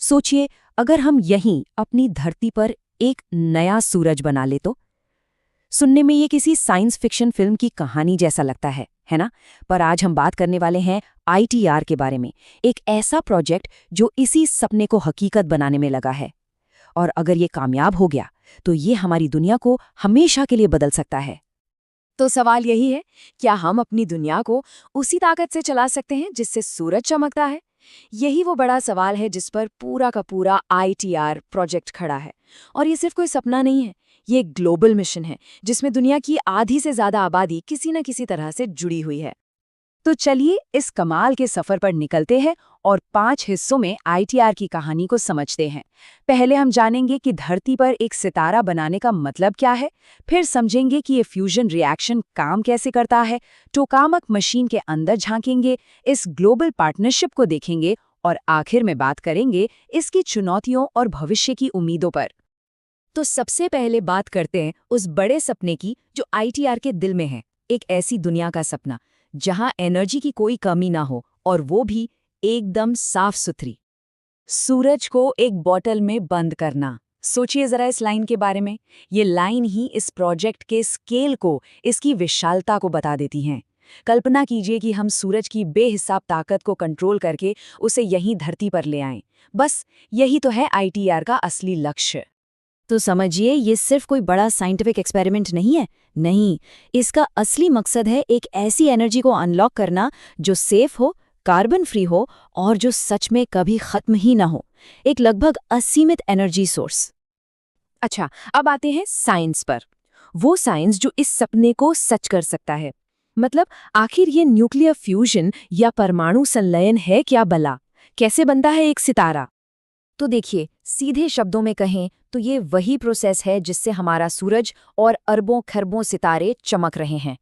सोचिए, अगर हम यहीं अपनी धरती पर एक नया सूरज बना ले तो। सुनने में ये किसी साइंस फिक्शन फिल्म की कहानी जैसा लगता है ना? पर आज हम बात करने वाले हैं आईटीआर के बारे में, एक ऐसा प्रोजेक्ट जो इसी सपने को हकीकत बनाने में लगा है। और अगर ये कामयाब हो गया तो ये हमारी दुनिया को हमेशा के लिए बदल सकता है। तो सवाल यही है, क्या हम अपनी दुनिया को उसी ताकत से चला सकते हैं जिससे सूरज चमकता है? यही वो बड़ा सवाल है जिस पर पूरा का पूरा आईटीआर प्रोजेक्ट खड़ा है। और ये सिर्फ कोई सपना नहीं है, ये एक ग्लोबल मिशन है जिसमें दुनिया की आधी से ज्यादा आबादी किसी न किसी तरह से जुड़ी हुई है। तो चलिए इस कमाल के सफर पर निकलते हैं और 5 हिस्सों में आईटीआर की कहानी को समझते हैं। पहले हम जानेंगे कि धरती पर एक सितारा बनाने का मतलब क्या है, फिर समझेंगे कि ये फ्यूजन रिएक्शन काम कैसे करता है, टोकामक मशीन के अंदर झांकेंगे, इस ग्लोबल पार्टनरशिप को देखेंगे और आखिर में बात करेंगे इसकी चुनौतियों और भविष्य की उम्मीदों पर। तो सबसे पहले बात करते हैं उस बड़े सपने की जो आईटीआर के दिल में है, एक ऐसी दुनिया का सपना जहां एनर्जी की कोई कमी ना हो और वो भी एकदम साफ सुथरी। सूरज को एक बॉटल में बंद करना, सोचिए जरा इस लाइन के बारे में। ये लाइन ही इस प्रोजेक्ट के स्केल को, इसकी विशालता को बता देती हैं। कल्पना कीजिए कि हम सूरज की बेहिसाब ताकत को कंट्रोल करके उसे यहीं धरती पर ले आएं। बस यही तो है आईटीआर का असली लक्ष्य। तो समझिए, ये सिर्फ कोई बड़ा साइंटिफिक एक्सपेरिमेंट नहीं है। नहीं, इसका असली मकसद है एक ऐसी एनर्जी को अनलॉक करना जो सेफ हो, कार्बन फ्री हो और जो सच में कभी खत्म ही ना हो। एक लगभग असीमित एनर्जी सोर्स। अच्छा, अब आते हैं साइंस पर। वो साइंस जो इस सपने को सच कर सकता है। मतलब आखिर ये न्यूक्लियर फ्यूजन या परमाणु संलयन है क्या भला? कैसे बनता है एक सितारा? तो देखिए, सीधे शब्दों में कहें तो ये वही प्रोसेस है जिससे हमारा सूरज और अरबों खरबों सितारे चमक रहे हैं।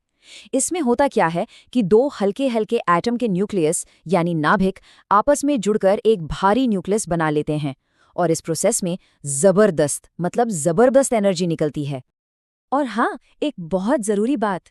इसमें होता क्या है कि दो हल्के हल्के एटम के न्यूक्लियस यानी नाभिक आपस में जुड़कर एक भारी न्यूक्लियस बना लेते हैं और इस प्रोसेस में जबरदस्त एनर्जी निकलती है। और हाँ, एक बहुत ज़रूरी बात,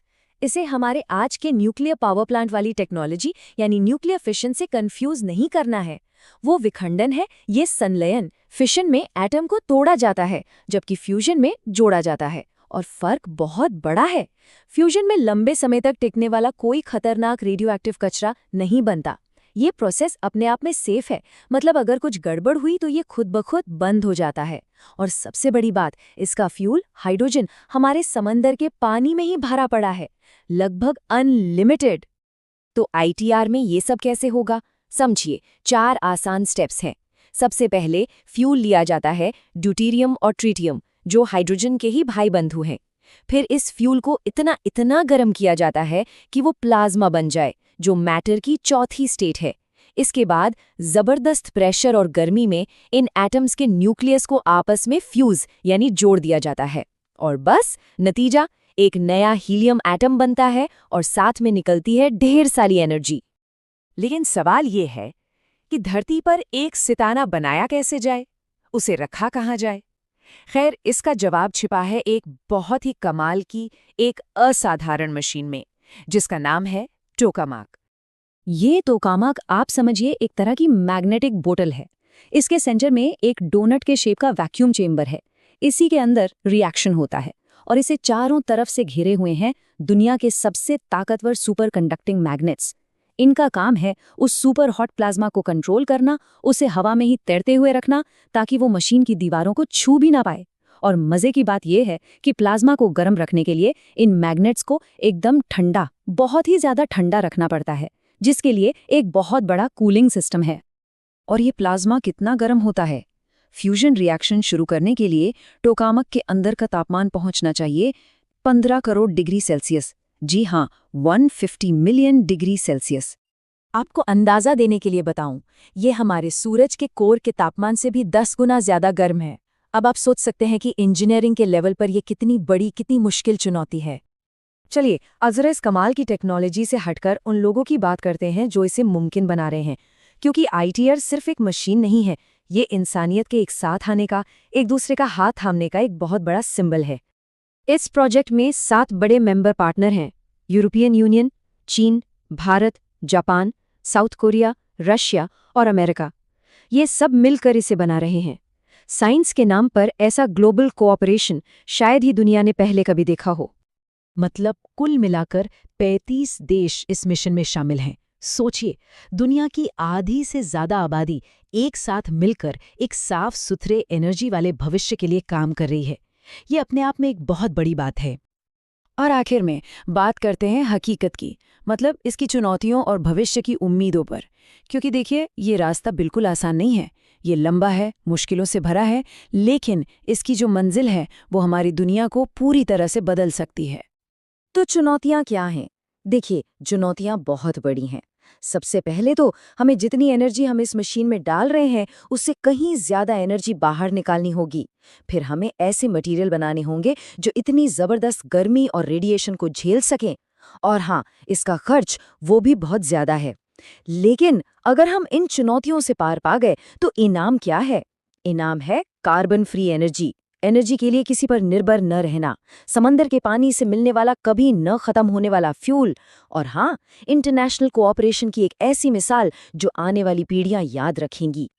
इसे हमारे आज के न्यूक्लियर पावर प्लांट वाली टेक्नोलॉजी यानी न्यूक्लियर फिशन से कंफ्यूज नहीं करना है। वो विखंडन है, ये संलयन। फिशन में एटम को तोड़ा जाता है जबकि फ्यूजन में जोड़ा जाता है, और फर्क बहुत बड़ा है। फ्यूजन में लंबे समय तक टिकने वाला कोई खतरनाक रेडियोएक्टिव कचरा नहीं बनता। ये प्रोसेस अपने आप में सेफ है, मतलब अगर कुछ गड़बड़ हुई तो ये खुद ब खुद बंद हो जाता है। और सबसे बड़ी बात, इसका फ्यूल हाइड्रोजन हमारे समंदर के पानी में ही भरा पड़ा है, लगभग अनलिमिटेड। तो आईटीआर में ये सब कैसे होगा? समझिए, 4 आसान स्टेप्स हैं। सबसे पहले फ्यूल लिया जाता है, ड्यूटेरियम और ट्रिटियम, जो हाइड्रोजन के ही भाई बंधु हैं। फिर इस फ्यूल को इतना गर्म किया जाता है कि वो प्लाज्मा बन जाए, जो मैटर की चौथी स्टेट है। इसके बाद जबरदस्त प्रेशर और गर्मी में इन एटम्स के न्यूक्लियस को आपस में फ्यूज यानी जोड़ दिया जाता है। और बस नतीजा, एक नया हीलियम एटम बनता है और साथ में निकलती है ढेर सारी एनर्जी। लेकिन सवाल ये है कि धरती पर एक सितारा बनाया कैसे जाए, उसे रखा कहाँ जाए? खैर, इसका जवाब छिपा है एक बहुत ही कमाल की, एक असाधारण मशीन में, जिसका नाम है टोकामाक। ये टोकामाक आप समझिए एक तरह की मैग्नेटिक बोतल है। इसके सेंटर में एक डोनट के शेप का वैक्यूम चेंबर है। इसी के अंदर रिएक्शन होता है और इसे चारों तरफ से घिरे हुए हैं दुनिया के सबसे ताकतवर सुपर कंडक्टिंग मैग्नेट्स। इनका काम है उस सुपर हॉट प्लाज्मा को कंट्रोल करना, उसे हवा में ही तैरते हुए रखना ताकि वो मशीन की दीवारों को छू भी ना पाए। और मजे की बात यह है कि प्लाज्मा को गर्म रखने के लिए इन मैग्नेट्स को एकदम ठंडा, बहुत ही ज्यादा ठंडा रखना पड़ता है, जिसके लिए एक बहुत बड़ा कूलिंग सिस्टम है। और ये प्लाज्मा कितना गर्म होता है? फ्यूजन रिएक्शन शुरू करने के लिए टोकामक के अंदर का तापमान पहुंचना चाहिए 15 करोड़ डिग्री सेल्सियस। जी हाँ, 150 मिलियन डिग्री सेल्सियस। आपको अंदाजा देने के लिए बताऊं, ये हमारे सूरज के कोर के तापमान से भी 10 गुना ज्यादा गर्म है। अब आप सोच सकते हैं कि इंजीनियरिंग के लेवल पर यह कितनी बड़ी, कितनी मुश्किल चुनौती है। चलिए, अजरा इस कमाल की टेक्नोलॉजी से हटकर उन लोगों की बात करते हैं जो इसे मुमकिन बना रहे हैं। क्योंकि आईटीआर सिर्फ एक मशीन नहीं है, ये इंसानियत के एक साथ आने का, एक दूसरे का हाथ थामने का एक बहुत बड़ा सिंबल है। इस प्रोजेक्ट में 7 बड़े मेंबर पार्टनर हैं: यूरोपियन यूनियन, चीन, Bharat, Japan, south Korea, Russia और अमेरिका। ये सब मिलकर इसे बना रहे हैं। साइंस के नाम पर ऐसा ग्लोबल कोऑपरेशन शायद ही दुनिया ने पहले कभी देखा हो। मतलब कुल मिलाकर 35 देश इस मिशन में शामिल हैं। सोचिए, दुनिया की आधी से ज्यादा आबादी एक साथ मिलकर एक साफ सुथरे एनर्जी वाले भविष्य के लिए काम कर रही है। ये अपने आप में एक बहुत बड़ी बात है। और आखिर में बात करते हैं हकीकत की, मतलब इसकी चुनौतियों और भविष्य की उम्मीदों पर। क्योंकि देखिए, ये रास्ता बिल्कुल आसान नहीं है। ये लंबा है, मुश्किलों से भरा है, लेकिन इसकी जो मंजिल है वो हमारी दुनिया को पूरी तरह से बदल सकती है। तो चुनौतियां क्या हैं? देखिए, चुनौतियां बहुत बड़ी हैं। सबसे पहले तो हमें जितनी एनर्जी हम इस मशीन में डाल रहे हैं उससे कहीं ज्यादा एनर्जी बाहर निकालनी होगी। फिर हमें ऐसे मटेरियल बनाने होंगे जो इतनी जबरदस्त गर्मी और रेडिएशन को झेल सकें। और हाँ, इसका खर्च वो भी बहुत ज्यादा है। लेकिन अगर हम इन चुनौतियों से पार पा गए तो इनाम क्या है? इनाम है कार्बन फ्री एनर्जी। एनर्जी के लिए किसी पर निर्भर न रहना, समंदर के पानी से मिलने वाला कभी न खत्म होने वाला फ्यूल, और हाँ, इंटरनेशनल कोऑपरेशन की एक ऐसी मिसाल जो आने वाली पीढ़ियां याद रखेंगी।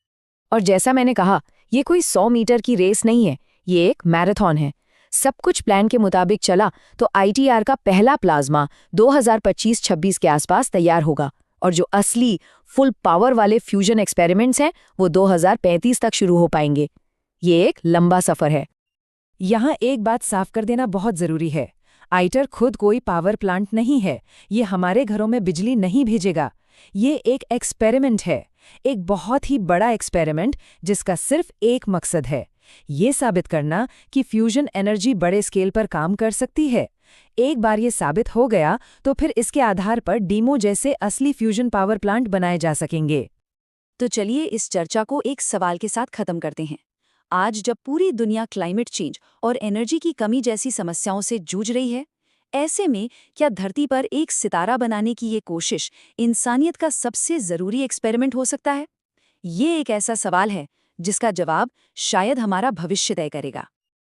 और जैसा मैंने कहा, ये कोई 100 मीटर की रेस नहीं है, ये एक मैराथन है। सब कुछ प्लान के मुताबिक चला तो ITR का पहला प्लाज्मा 2025-26 के आसपास तैयार होगा, और जो असली फुल पावर वाले फ्यूजन एक्सपेरिमेंट्स हैं वो 2035 तक शुरू हो पाएंगे। ये एक लंबा सफर है। यहाँ एक बात साफ कर देना बहुत जरूरी है। आइटर खुद कोई पावर प्लांट नहीं है। ये हमारे घरों में बिजली नहीं भेजेगा। ये एक एक्सपेरिमेंट है, एक बहुत ही बड़ा एक्सपेरिमेंट जिसका सिर्फ एक मकसद है, ये साबित करना कि फ्यूजन एनर्जी बड़े स्केल पर काम कर सकती है। एक बार ये साबित हो गया तो फिर इसके आधार पर डीमो जैसे असली फ्यूजन पावर प्लांट बनाए जा सकेंगे। तो चलिए इस चर्चा को एक सवाल के साथ खत्म करते हैं। आज जब पूरी दुनिया क्लाइमेट चेंज और एनर्जी की कमी जैसी समस्याओं से जूझ रही है, ऐसे में क्या धरती पर एक सितारा बनाने की ये कोशिश इंसानियत का सबसे जरूरी एक्सपेरिमेंट हो सकता है? ये एक ऐसा सवाल है जिसका जवाब शायद हमारा भविष्य तय करेगा।